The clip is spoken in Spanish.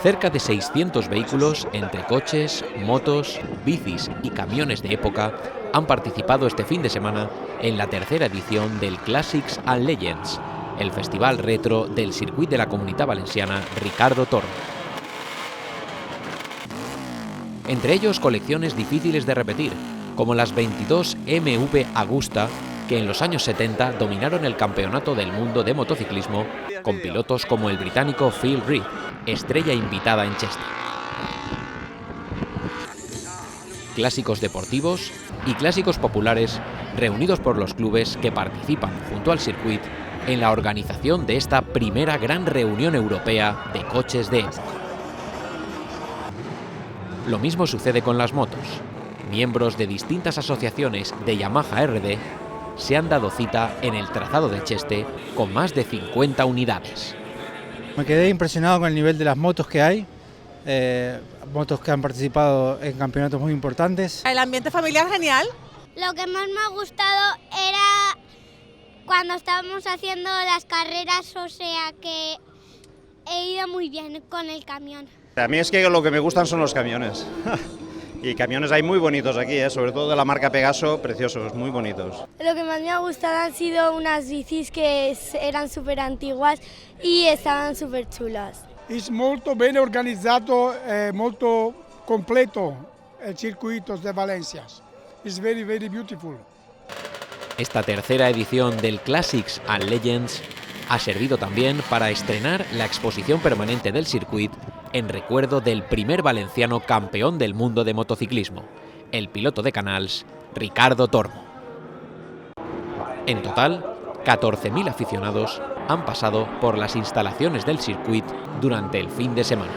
Cerca de 600 vehículos, entre coches, motos, bicis y camiones de época, han participado este fin de semana en la tercera edición del Classics and Legends, el festival retro del circuit de la Comunitat Valenciana Ricardo Tormo. Entre ellos colecciones difíciles de repetir, como las 22 MV Agusta, que en los años 70 dominaron el campeonato del mundo de motociclismo, con pilotos como el británico Phil Reed, estrella invitada en Cheste. Clásicos deportivos y clásicos populares reunidos por los clubes que participan junto al circuit en la organización de esta primera gran reunión europea de coches de época. Lo mismo sucede con las motos. Miembros de distintas asociaciones de Yamaha RD se han dado cita en el trazado de Cheste con más de 50 unidades. Me quedé impresionado con el nivel de las motos que hay, motos que han participado en campeonatos muy importantes. El ambiente familiar genial. Lo que más me ha gustado era cuando estábamos haciendo las carreras, o sea que he ido muy bien con el camión. A mí es que lo que me gustan son los camiones. Y camiones hay muy bonitos aquí, sobre todo de la marca Pegaso, preciosos, muy bonitos. Lo que más me ha gustado han sido unas bicis que eran súper antiguas y estaban súper chulas. Es muy bien organizado, muy completo el circuito de Valencia. Es very, very beautiful. Esta tercera edición del Classics and Legends ha servido también para estrenar la exposición permanente del circuit en recuerdo del primer valenciano campeón del mundo de motociclismo, el piloto de Canals, Ricardo Tormo. En total, 14.000 aficionados han pasado por las instalaciones del circuit durante el fin de semana.